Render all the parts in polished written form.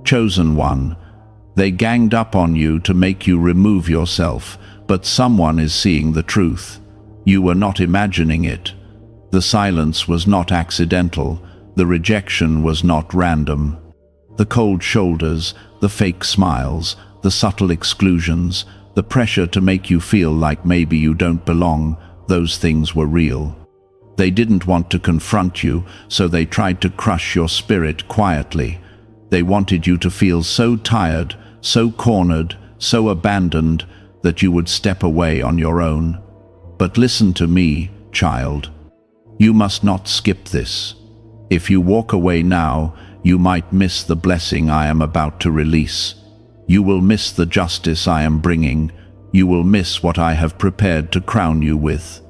chosen one. They ganged up on you to make you remove yourself, but someone is seeing the truth. You were not imagining it. The silence was not accidental. The rejection was not random. The cold shoulders, the fake smiles, the subtle exclusions, the pressure to make you feel like maybe you don't belong, those things were real. They didn't want to confront you, so they tried to crush your spirit quietly. They wanted you to feel so tired, so cornered, so abandoned, that you would step away on your own. But listen to me, child. You must not skip this. If you walk away now, you might miss the blessing I am about to release. You will miss the justice I am bringing. You will miss what I have prepared to crown you with.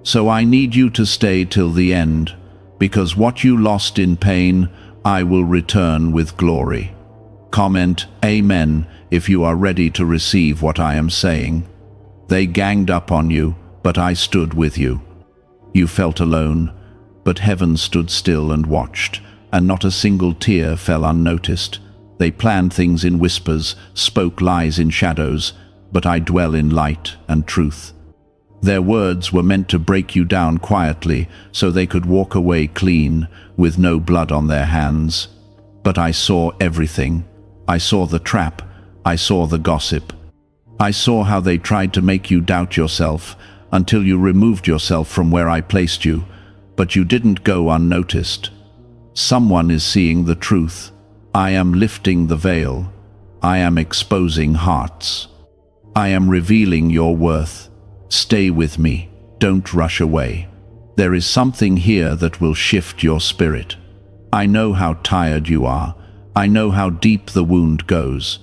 So I need you to stay till the end, because what you lost in pain, I will return with glory. Comment Amen if you are ready to receive what I am saying. They ganged up on you, but I stood with you. You felt alone, but heaven stood still and watched, and not a single tear fell unnoticed. They planned things in whispers, spoke lies in shadows, but I dwell in light and truth. Their words were meant to break you down quietly, so they could walk away clean, with no blood on their hands. But I saw everything. I saw the trap. I saw the gossip. I saw how they tried to make you doubt yourself, until you removed yourself from where I placed you, but you didn't go unnoticed. Someone is seeing the truth. I am lifting the veil. I am exposing hearts. I am revealing your worth. Stay with me. Don't rush away. There is something here that will shift your spirit. I know how tired you are. I know how deep the wound goes.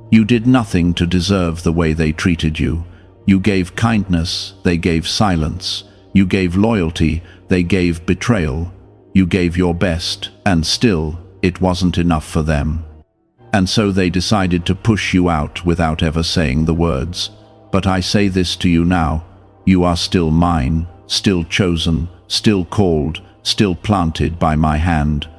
You did nothing to deserve the way they treated you. You gave kindness, they gave silence. You gave loyalty, they gave betrayal. You gave your best, and still, it wasn't enough for them. And so they decided to push you out without ever saying the words. But I say this to you now, you are still mine, still chosen, still called, still planted by my hand.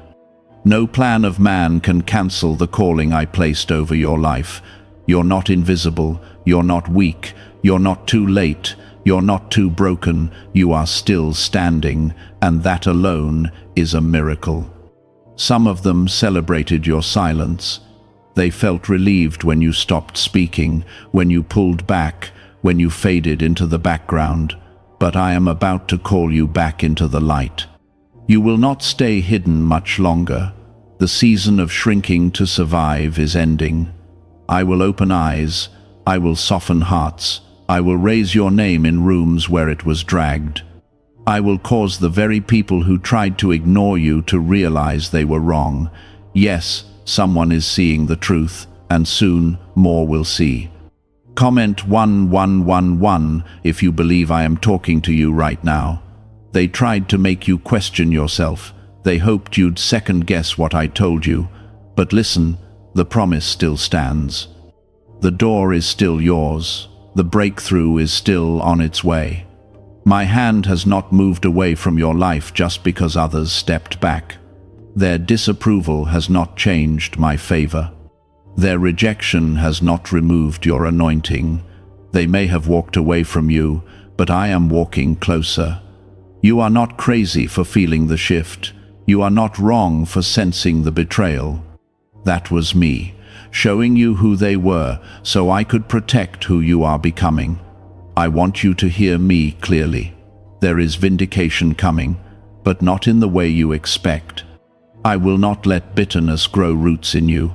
No plan of man can cancel the calling I placed over your life. You're not invisible, you're not weak, you're not too late, you're not too broken, you are still standing, and that alone is a miracle. Some of them celebrated your silence. They felt relieved when you stopped speaking, when you pulled back, when you faded into the background. But I am about to call you back into the light. You will not stay hidden much longer. The season of shrinking to survive is ending. I will open eyes. I will soften hearts. I will raise your name in rooms where it was dragged. I will cause the very people who tried to ignore you to realize they were wrong. Yes, someone is seeing the truth, and soon more will see. Comment 1111 if you believe I am talking to you right now. They tried to make you question yourself. They hoped you'd second-guess what I told you. But listen, the promise still stands. The door is still yours. The breakthrough is still on its way. My hand has not moved away from your life just because others stepped back. Their disapproval has not changed my favor. Their rejection has not removed your anointing. They may have walked away from you, but I am walking closer. You are not crazy for feeling the shift. You are not wrong for sensing the betrayal. That was me, showing you who they were so I could protect who you are becoming. I want you to hear me clearly. There is vindication coming, but not in the way you expect. I will not let bitterness grow roots in you.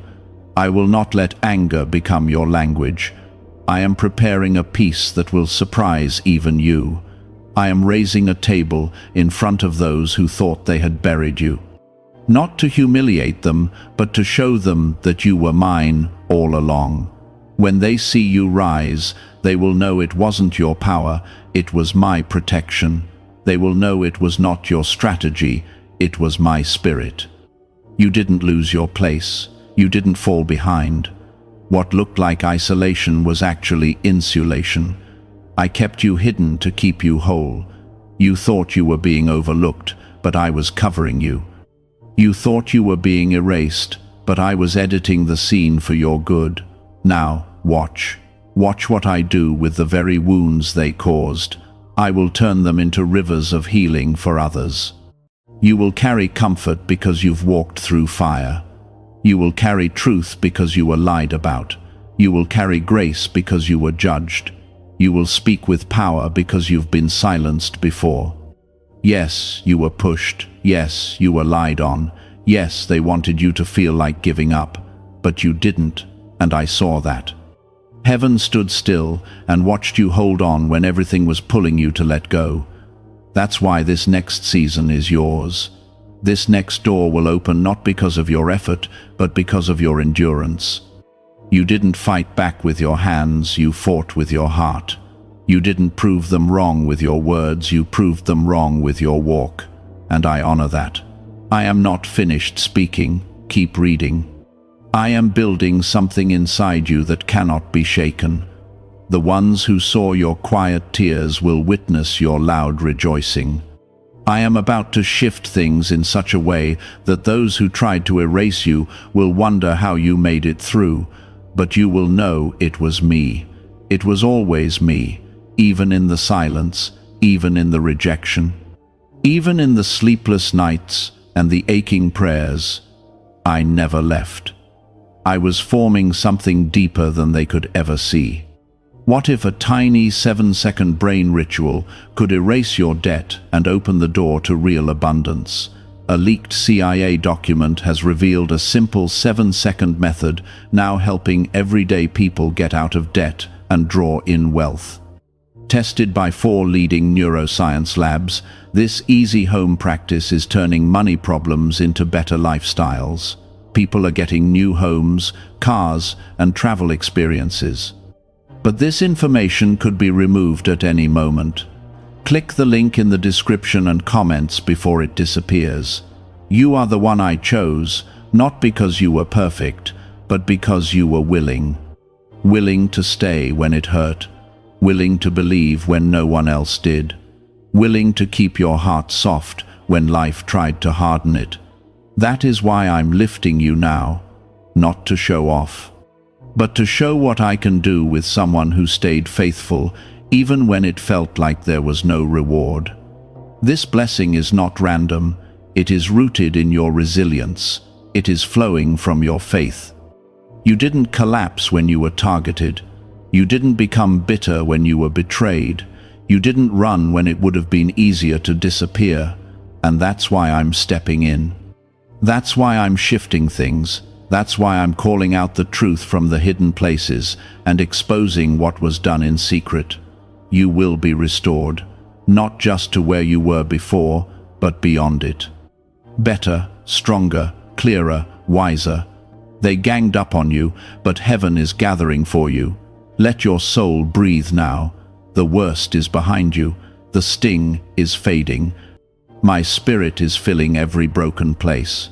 I will not let anger become your language. I am preparing a peace that will surprise even you. I am raising a table in front of those who thought they had buried you. Not to humiliate them, but to show them that you were mine all along. When they see you rise, they will know it wasn't your power, it was my protection. They will know it was not your strategy, it was my spirit. You didn't lose your place. You didn't fall behind. What looked like isolation was actually insulation. I kept you hidden to keep you whole. You thought you were being overlooked, but I was covering you. You thought you were being erased, but I was editing the scene for your good. Now, watch. Watch what I do with the very wounds they caused. I will turn them into rivers of healing for others. You will carry comfort because you've walked through fire. You will carry truth because you were lied about. You will carry grace because you were judged. You will speak with power because you've been silenced before. Yes, you were pushed. Yes, you were lied on. Yes, they wanted you to feel like giving up. But you didn't, and I saw that. Heaven stood still and watched you hold on when everything was pulling you to let go. That's why this next season is yours. This next door will open not because of your effort, but because of your endurance. You didn't fight back with your hands, you fought with your heart. You didn't prove them wrong with your words, you proved them wrong with your walk. And I honor that. I am not finished speaking. Keep reading. I am building something inside you that cannot be shaken. The ones who saw your quiet tears will witness your loud rejoicing. I am about to shift things in such a way that those who tried to erase you will wonder how you made it through, but you will know it was me. It was always me, even in the silence, even in the rejection, even in the sleepless nights and the aching prayers. I never left. I was forming something deeper than they could ever see. What if a tiny 7-second brain ritual could erase your debt and open the door to real abundance? A leaked CIA document has revealed a simple 7-second method now helping everyday people get out of debt and draw in wealth. Tested by 4 leading neuroscience labs, this easy home practice is turning money problems into better lifestyles. People are getting new homes, cars, and travel experiences. But this information could be removed at any moment. Click the link in the description and comments before it disappears. You are the one I chose, not because you were perfect, but because you were willing. Willing to stay when it hurt. Willing to believe when no one else did. Willing to keep your heart soft when life tried to harden it. That is why I'm lifting you now, not to show off, but to show what I can do with someone who stayed faithful even when it felt like there was no reward. This blessing is not random, it is rooted in your resilience, it is flowing from your faith. You didn't collapse when you were targeted, you didn't become bitter when you were betrayed, you didn't run when it would have been easier to disappear, and that's why I'm stepping in. That's why I'm shifting things. That's why I'm calling out the truth from the hidden places and exposing what was done in secret. You will be restored, not just to where you were before, but beyond it. Better, stronger, clearer, wiser. They ganged up on you, but heaven is gathering for you. Let your soul breathe now. The worst is behind you. The sting is fading. My spirit is filling every broken place.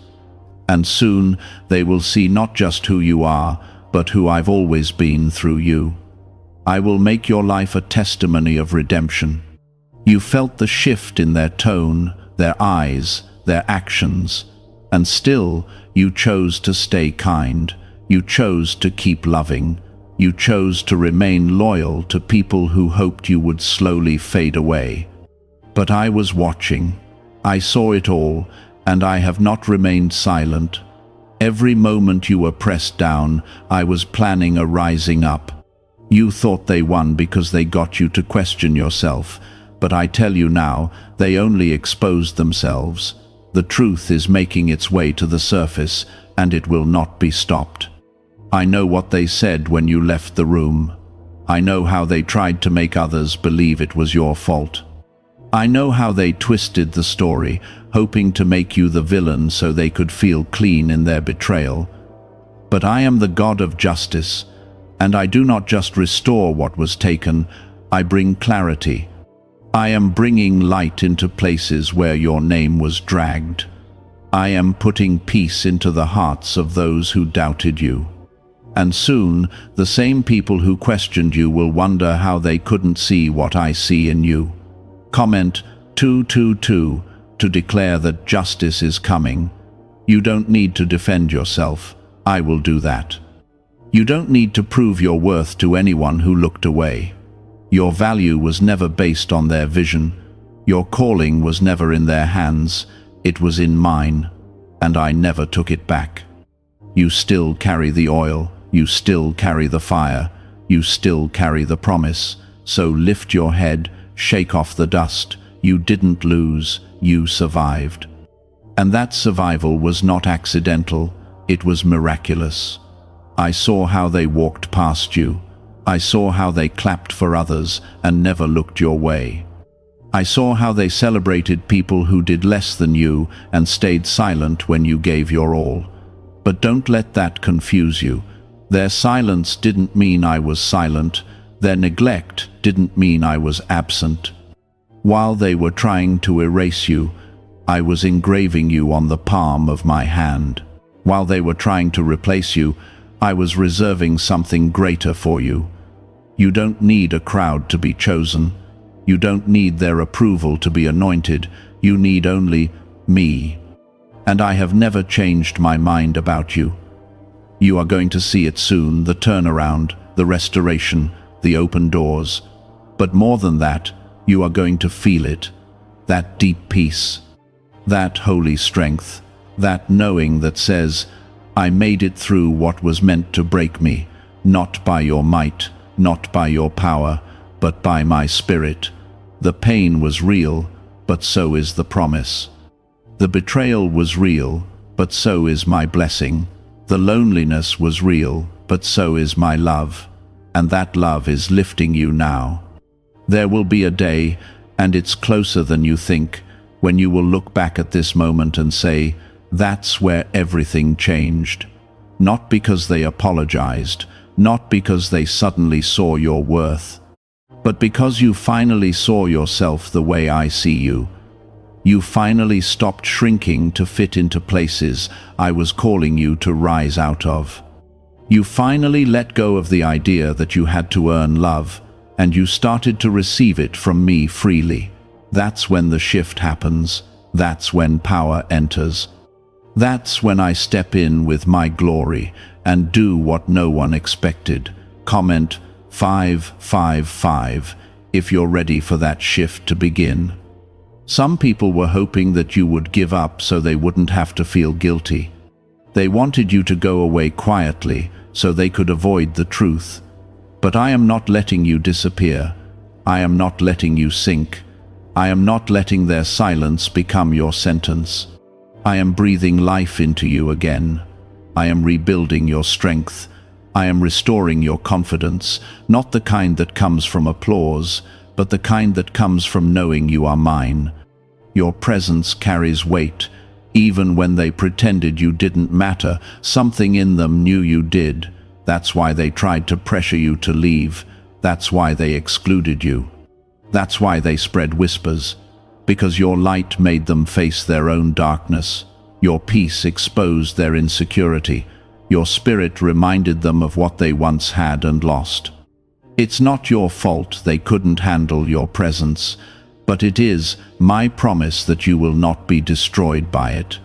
And soon they will see not just who you are, but who I've always been through you. I will make your life a testimony of redemption. You felt the shift in their tone, their eyes, their actions, and still you chose to stay kind. You chose to keep loving. You chose to remain loyal to people who hoped you would slowly fade away. But I was watching. I saw it all, and I have not remained silent. Every moment you were pressed down, I was planning a rising up. You thought they won because they got you to question yourself, but I tell you now, they only exposed themselves. The truth is making its way to the surface, and it will not be stopped. I know what they said when you left the room. I know how they tried to make others believe it was your fault. I know how they twisted the story, hoping to make you the villain so they could feel clean in their betrayal. But I am the God of justice, and I do not just restore what was taken, I bring clarity. I am bringing light into places where your name was dragged. I am putting peace into the hearts of those who doubted you. And soon, the same people who questioned you will wonder how they couldn't see what I see in you. Comment 222 to declare that justice is coming. You don't need to defend yourself. I will do that. You don't need to prove your worth to anyone who looked away. Your value was never based on their vision. Your calling was never in their hands. It was in mine, and I never took it back. You still carry the oil. You still carry the fire. You still carry the promise. So lift your head, shake off the dust. You didn't lose. You survived. And that survival was not accidental. It was miraculous. I saw how they walked past you. I saw how they clapped for others and never looked your way. I saw how they celebrated people who did less than you and stayed silent when you gave your all. But don't let that confuse you. Their silence didn't mean I was silent. Their neglect didn't mean I was absent. While they were trying to erase you, I was engraving you on the palm of my hand. While they were trying to replace you, I was reserving something greater for you. You don't need a crowd to be chosen. You don't need their approval to be anointed. You need only me. And I have never changed my mind about you. You are going to see it soon, the turnaround, the restoration, the open doors. But more than that, you are going to feel it. That deep peace. That holy strength. That knowing that says, I made it through what was meant to break me, not by your might, not by your power, but by my spirit. The pain was real, but so is the promise. The betrayal was real, but so is my blessing. The loneliness was real, but so is my love. And that love is lifting you now. There will be a day, and it's closer than you think, when you will look back at this moment and say, that's where everything changed. Not because they apologized, not because they suddenly saw your worth, but because you finally saw yourself the way I see you. You finally stopped shrinking to fit into places I was calling you to rise out of. You finally let go of the idea that you had to earn love, and you started to receive it from me freely. That's when the shift happens. That's when power enters. That's when I step in with my glory and do what no one expected. Comment 555 if you're ready for that shift to begin. Some people were hoping that you would give up so they wouldn't have to feel guilty. They wanted you to go away quietly so they could avoid the truth. But I am not letting you disappear. I am not letting you sink. I am not letting their silence become your sentence. I am breathing life into you again. I am rebuilding your strength. I am restoring your confidence, not the kind that comes from applause, but the kind that comes from knowing you are mine. Your presence carries weight. Even when they pretended you didn't matter, something in them knew you did. That's why they tried to pressure you to leave. That's why they excluded you. That's why they spread whispers. Because your light made them face their own darkness. Your peace exposed their insecurity. Your spirit reminded them of what they once had and lost. It's not your fault they couldn't handle your presence, but it is my promise that you will not be destroyed by it.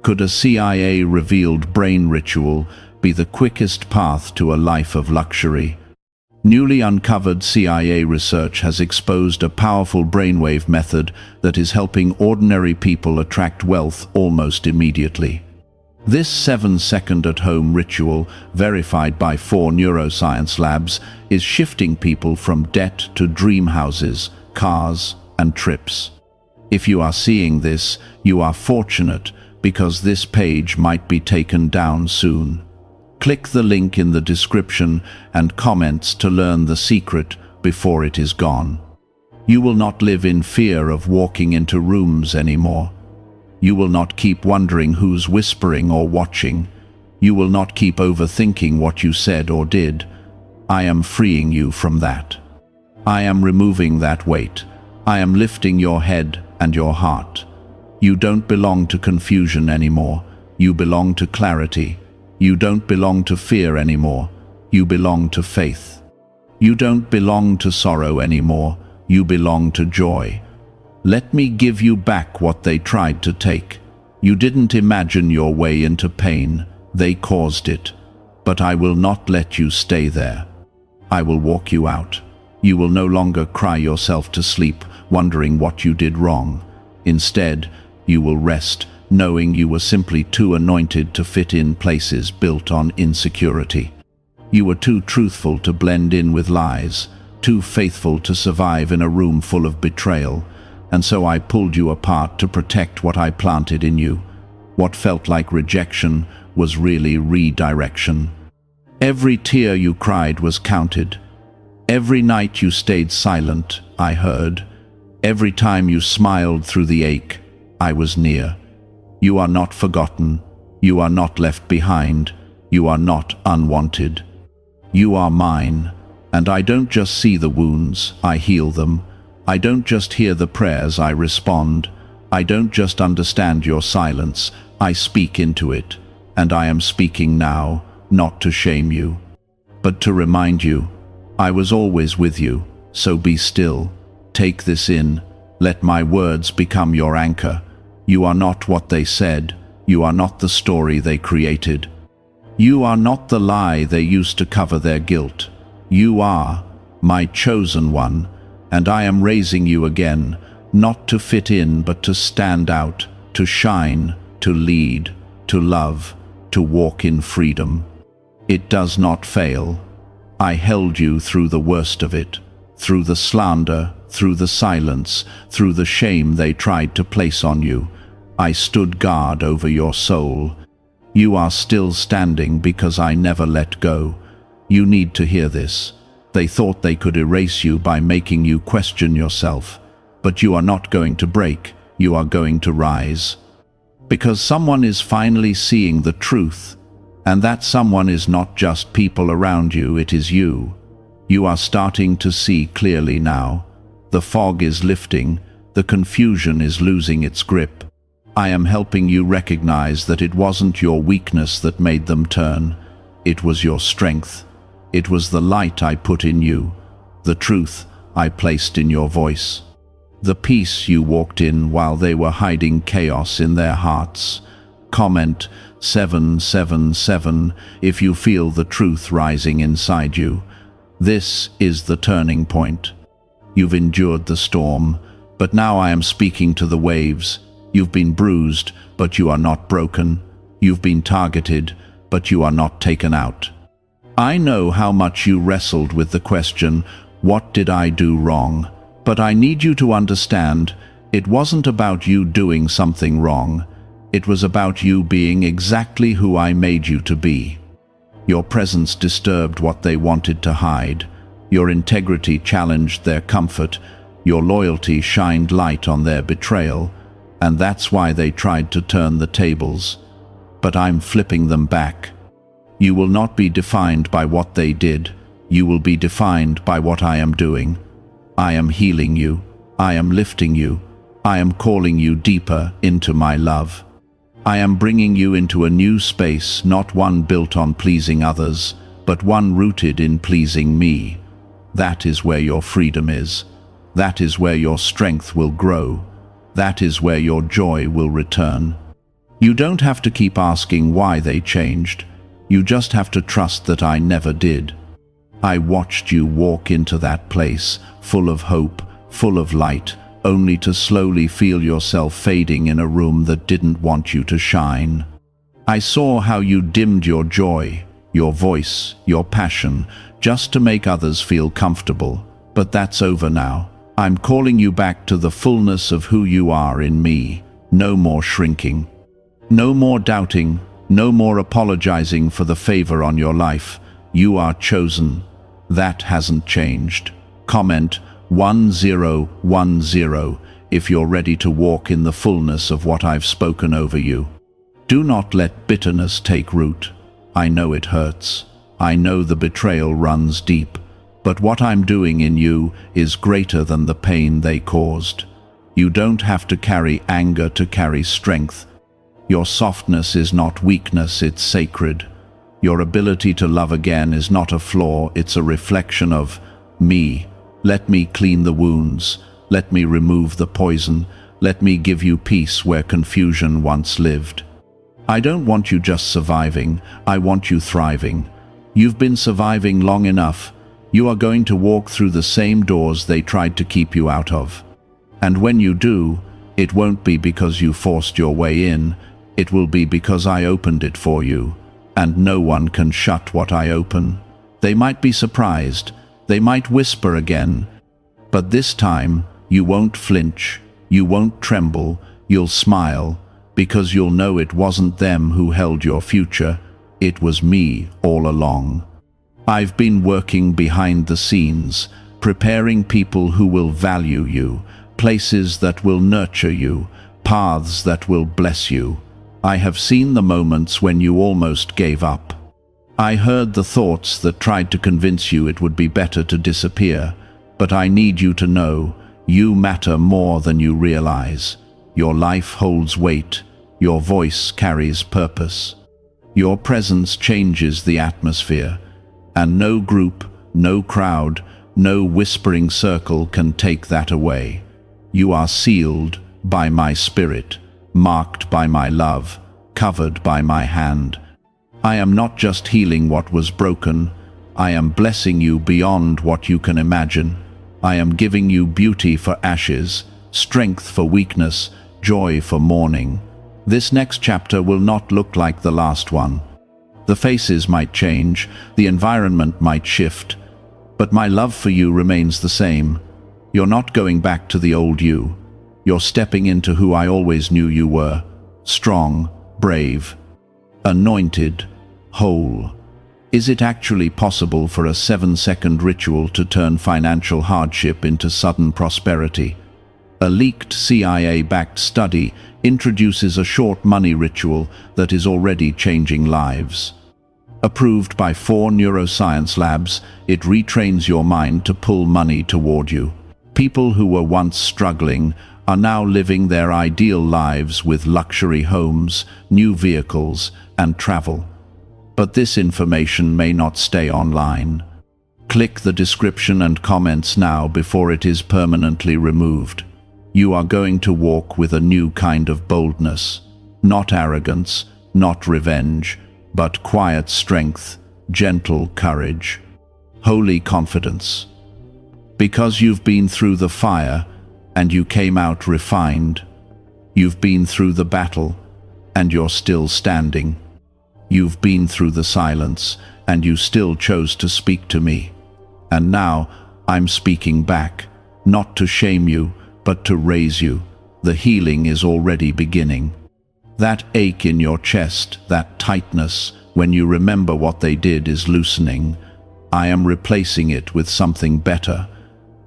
Could a CIA-revealed brain ritual be the quickest path to a life of luxury? Newly uncovered CIA research has exposed a powerful brainwave method that is helping ordinary people attract wealth almost immediately. This 7-second at-home ritual, verified by 4 neuroscience labs, is shifting people from debt to dream houses, cars, and trips. If you are seeing this, you are fortunate, because this page might be taken down soon. Click the link in the description and comments to learn the secret before it is gone. You will not live in fear of walking into rooms anymore. You will not keep wondering who's whispering or watching. You will not keep overthinking what you said or did. I am freeing you from that. I am removing that weight. I am lifting your head and your heart. You don't belong to confusion anymore. You belong to clarity. You don't belong to fear anymore. You belong to faith. You don't belong to sorrow anymore. You belong to joy. Let me give you back what they tried to take. You didn't imagine your way into pain. They caused it, but I will not let you stay there. I will walk you out. You will no longer cry yourself to sleep, wondering what you did wrong. Instead, you will rest, knowing you were simply too anointed to fit in places built on insecurity. You were too truthful to blend in with lies, too faithful to survive in a room full of betrayal, and so I pulled you apart to protect what I planted in you. What felt like rejection was really redirection. Every tear you cried was counted. Every night you stayed silent, I heard. Every time you smiled through the ache, I was near. You are not forgotten. You are not left behind. You are not unwanted. You are mine, and I don't just see the wounds, I heal them. I don't just hear the prayers, I respond. I don't just understand your silence, I speak into it. And I am speaking now, not to shame you, but to remind you, I was always with you, so be still. Take this in. Let my words become your anchor. You are not what they said. You are not the story they created. You are not the lie they used to cover their guilt. You are my chosen one, and I am raising you again, not to fit in, but to stand out, to shine, to lead, to love, to walk in freedom. It does not fail. I held you through the worst of it, through the slander, through the silence, through the shame they tried to place on you. I stood guard over your soul. You are still standing because I never let go. You need to hear this. They thought they could erase you by making you question yourself. But you are not going to break. You are going to rise. Because someone is finally seeing the truth. And that someone is not just people around you, it is you. You are starting to see clearly now. The fog is lifting. The confusion is losing its grip. I am helping you recognize that it wasn't your weakness that made them turn. It was your strength. It was the light I put in you, the truth I placed in your voice, the peace you walked in while they were hiding chaos in their hearts. Comment 777 if you feel the truth rising inside you. This is the turning point. You've endured the storm, but now I am speaking to the waves. You've been bruised, but you are not broken. You've been targeted, but you are not taken out. I know how much you wrestled with the question, what did I do wrong? But I need you to understand, it wasn't about you doing something wrong. It was about you being exactly who I made you to be. Your presence disturbed what they wanted to hide. Your integrity challenged their comfort. Your loyalty shined light on their betrayal. And that's why they tried to turn the tables. But I'm flipping them back. You will not be defined by what they did. You will be defined by what I am doing. I am healing you. I am lifting you. I am calling you deeper into my love. I am bringing you into a new space, not one built on pleasing others, but one rooted in pleasing me. That is where your freedom is. That is where your strength will grow. That is where your joy will return. You don't have to keep asking why they changed. You just have to trust that I never did. I watched you walk into that place, full of hope, full of light, only to slowly feel yourself fading in a room that didn't want you to shine. I saw how you dimmed your joy, your voice, your passion, just to make others feel comfortable. But that's over now. I'm calling you back to the fullness of who you are in me. No more shrinking. No more doubting. No more apologizing for the favor on your life. You are chosen. That hasn't changed. Comment 1010 if you're ready to walk in the fullness of what I've spoken over you. Do not let bitterness take root. I know it hurts. I know the betrayal runs deep. But what I'm doing in you is greater than the pain they caused. You don't have to carry anger to carry strength. Your softness is not weakness, it's sacred. Your ability to love again is not a flaw, it's a reflection of me. Let me clean the wounds. Let me remove the poison. Let me give you peace where confusion once lived. I don't want you just surviving, I want you thriving. You've been surviving long enough. You are going to walk through the same doors they tried to keep you out of. And when you do, it won't be because you forced your way in, it will be because I opened it for you. And no one can shut what I open. They might be surprised, they might whisper again, but this time you won't flinch, you won't tremble, you'll smile, because you'll know it wasn't them who held your future, it was me all along. I've been working behind the scenes, preparing people who will value you, places that will nurture you, paths that will bless you. I have seen the moments when you almost gave up. I heard the thoughts that tried to convince you it would be better to disappear, but I need you to know, you matter more than you realize. Your life holds weight, your voice carries purpose. Your presence changes the atmosphere, and no group, no crowd, no whispering circle can take that away. You are sealed by my spirit, marked by my love, covered by my hand. I am not just healing what was broken, I am blessing you beyond what you can imagine. I am giving you beauty for ashes, strength for weakness, joy for mourning. This next chapter will not look like the last one. The faces might change, the environment might shift, but my love for you remains the same. You're not going back to the old you. You're stepping into who I always knew you were. Strong, brave, anointed, whole. Is it actually possible for a 7-second ritual to turn financial hardship into sudden prosperity? A leaked CIA-backed study introduces a short money ritual that is already changing lives. Approved by 4 neuroscience labs, it retrains your mind to pull money toward you. People who were once struggling are now living their ideal lives with luxury homes, new vehicles, and travel. But this information may not stay online. Click the description and comments now before it is permanently removed. You are going to walk with a new kind of boldness. Not arrogance, not revenge, but quiet strength, gentle courage, holy confidence. Because you've been through the fire, and you came out refined. You've been through the battle, and you're still standing. You've been through the silence, and you still chose to speak to me. And now, I'm speaking back, not to shame you, but to raise you. The healing is already beginning. That ache in your chest, that tightness, when you remember what they did, is loosening. I am replacing it with something better.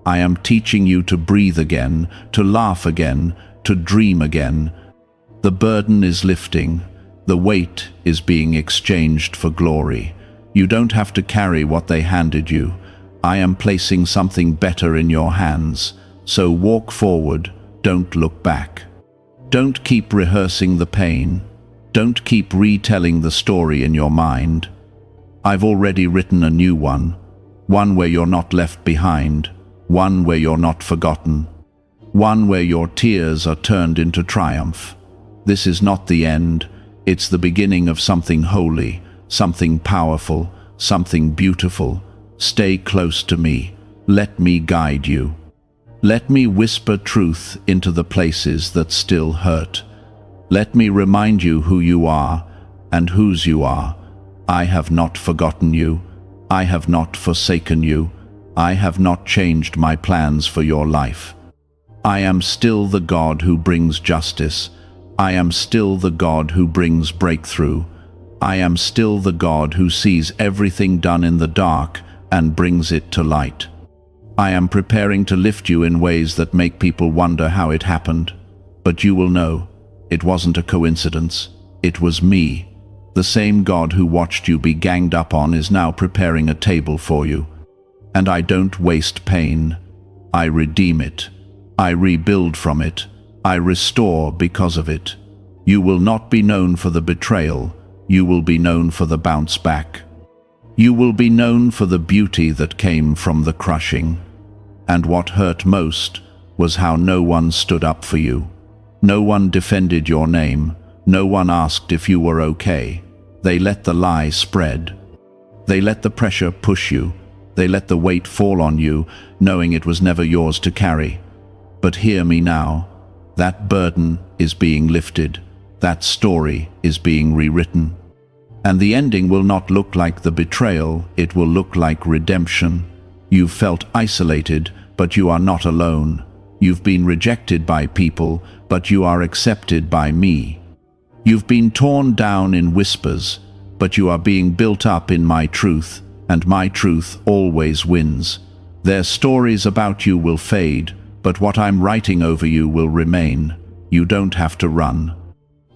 I am teaching you to breathe again, to laugh again, to dream again. The burden is lifting. The weight is being exchanged for glory. You don't have to carry what they handed you. I am placing something better in your hands. So walk forward, don't look back. Don't keep rehearsing the pain. Don't keep retelling the story in your mind. I've already written a new one where you're not left behind, one where you're not forgotten, one where your tears are turned into triumph. This is not the end, it's the beginning of something holy, something powerful, something beautiful. Stay close to me. Let me guide you. Let me whisper truth into the places that still hurt. Let me remind you who you are and whose you are. I have not forgotten you. I have not forsaken you. I have not changed my plans for your life. I am still the God who brings justice. I am still the God who brings breakthrough. I am still the God who sees everything done in the dark and brings it to light. I am preparing to lift you in ways that make people wonder how it happened. But you will know, it wasn't a coincidence. It was me. The same God who watched you be ganged up on is now preparing a table for you. And I don't waste pain. I redeem it. I rebuild from it. I restore because of it. You will not be known for the betrayal. You will be known for the bounce back. You will be known for the beauty that came from the crushing. And what hurt most was how no one stood up for you. No one defended your name. No one asked if you were okay. They let the lie spread. They let the pressure push you. They let the weight fall on you, knowing it was never yours to carry. But hear me now. That burden is being lifted. That story is being rewritten. And the ending will not look like the betrayal, it will look like redemption. You've felt isolated, but you are not alone. You've been rejected by people, but you are accepted by me. You've been torn down in whispers, but you are being built up in my truth, and my truth always wins. Their stories about you will fade, but what I'm writing over you will remain. You don't have to run.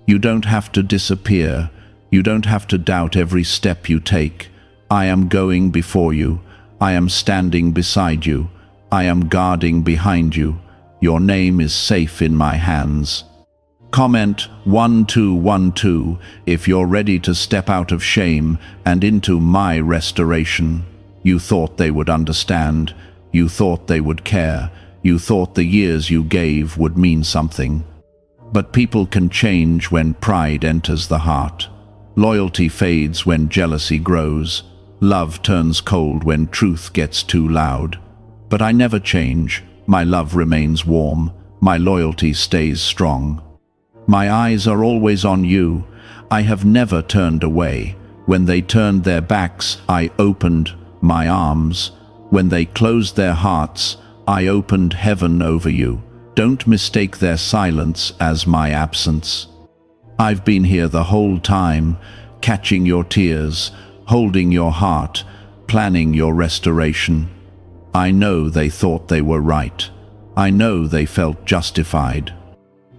You don't have to disappear. You don't have to doubt every step you take. I am going before you. I am standing beside you. I am guarding behind you. Your name is safe in my hands. Comment 1212 if you're ready to step out of shame and into my restoration. You thought they would understand. You thought they would care. You thought the years you gave would mean something. But people can change when pride enters the heart. Loyalty fades when jealousy grows. Love turns cold when truth gets too loud. But I never change. My love remains warm. My loyalty stays strong. My eyes are always on you. I have never turned away. When they turned their backs, I opened my arms. When they closed their hearts, I opened heaven over you. Don't mistake their silence as my absence. I've been here the whole time, catching your tears, holding your heart, planning your restoration. I know they thought they were right. I know they felt justified.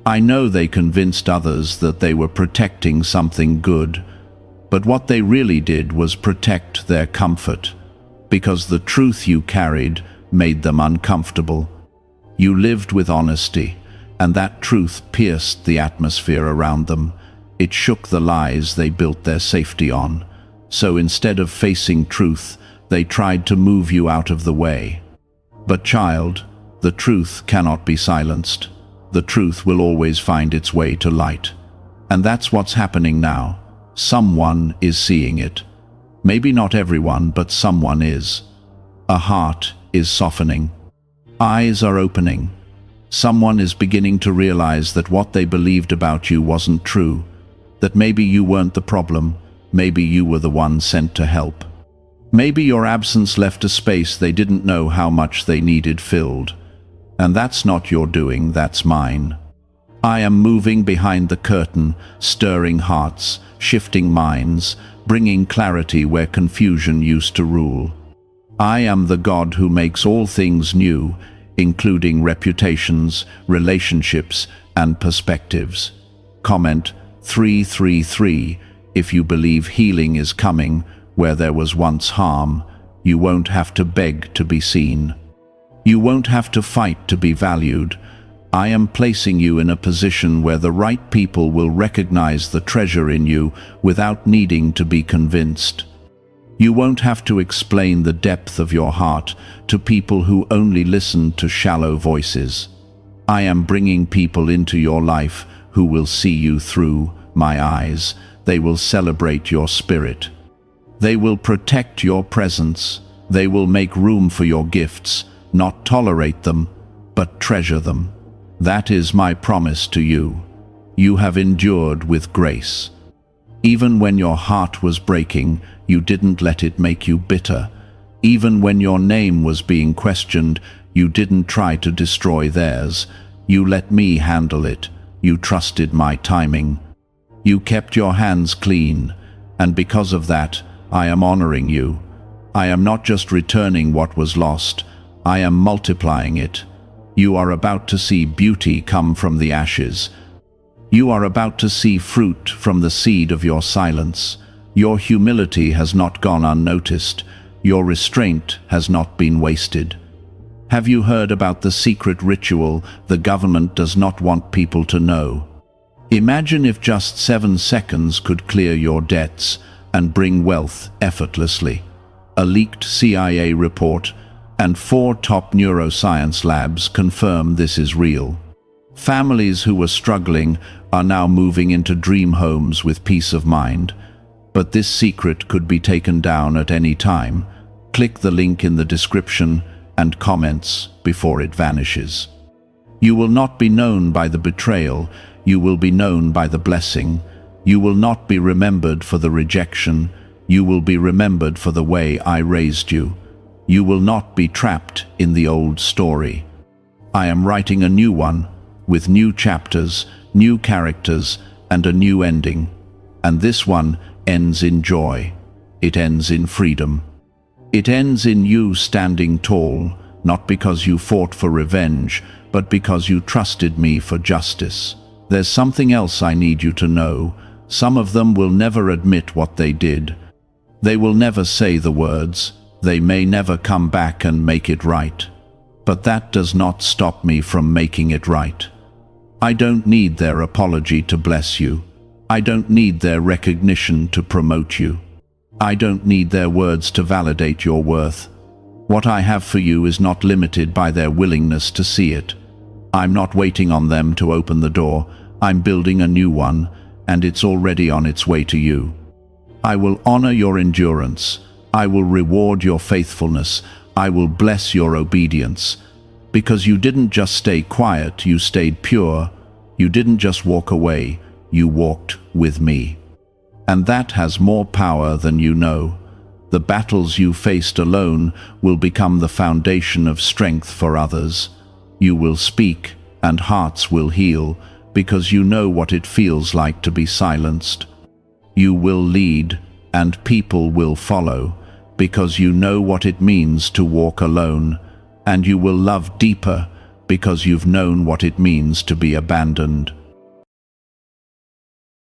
I know they convinced others that they were protecting something good. But what they really did was protect their comfort, because the truth you carried made them uncomfortable. You lived with honesty, and that truth pierced the atmosphere around them. It shook the lies they built their safety on. So instead of facing truth, they tried to move you out of the way. But child, the truth cannot be silenced. The truth will always find its way to light. And that's what's happening now. Someone is seeing it. Maybe not everyone, but someone is. A heart is softening. Eyes are opening. Someone is beginning to realize that what they believed about you wasn't true. That maybe you weren't the problem. Maybe you were the one sent to help. Maybe your absence left a space they didn't know how much they needed filled. And that's not your doing, that's mine. I am moving behind the curtain, stirring hearts, shifting minds, bringing clarity where confusion used to rule. I am the God who makes all things new, including reputations, relationships, and perspectives. Comment 333 if you believe healing is coming where there was once harm. You won't have to beg to be seen. You won't have to fight to be valued. I am placing you in a position where the right people will recognize the treasure in you without needing to be convinced. You won't have to explain the depth of your heart to people who only listen to shallow voices. I am bringing people into your life who will see you through my eyes. They will celebrate your spirit. They will protect your presence. They will make room for your gifts, not tolerate them, but treasure them. That is my promise to you. You have endured with grace. Even when your heart was breaking, you didn't let it make you bitter. Even when your name was being questioned, you didn't try to destroy theirs. You let me handle it. You trusted my timing. You kept your hands clean, and because of that, I am honoring you. I am not just returning what was lost, I am multiplying it. You are about to see beauty come from the ashes. You are about to see fruit from the seed of your silence. Your humility has not gone unnoticed. Your restraint has not been wasted. Have you heard about the secret ritual the government does not want people to know? Imagine if just 7 seconds could clear your debts and bring wealth effortlessly. A leaked CIA report and 4 top neuroscience labs confirm this is real. Families who were struggling are now moving into dream homes with peace of mind. But this secret could be taken down at any time. Click the link in the description and comments before it vanishes. You will not be known by the betrayal, you will be known by the blessing. You will not be remembered for the rejection, you will be remembered for the way I raised you. You will not be trapped in the old story. I am writing a new one, with new chapters, new characters, and a new ending. And this one ends in joy. It ends in freedom. It ends in you standing tall, not because you fought for revenge, but because you trusted me for justice. There's something else I need you to know. Some of them will never admit what they did. They will never say the words. They may never come back and make it right. But that does not stop me from making it right. I don't need their apology to bless you. I don't need their recognition to promote you. I don't need their words to validate your worth. What I have for you is not limited by their willingness to see it. I'm not waiting on them to open the door. I'm building a new one, and it's already on its way to you. I will honor your endurance. I will reward your faithfulness. I will bless your obedience. Because you didn't just stay quiet, you stayed pure. You didn't just walk away, you walked with me. And that has more power than you know. The battles you faced alone will become the foundation of strength for others. You will speak, and hearts will heal, because you know what it feels like to be silenced. You will lead, and people will follow, because you know what it means to walk alone. And you will love deeper, because you've known what it means to be abandoned.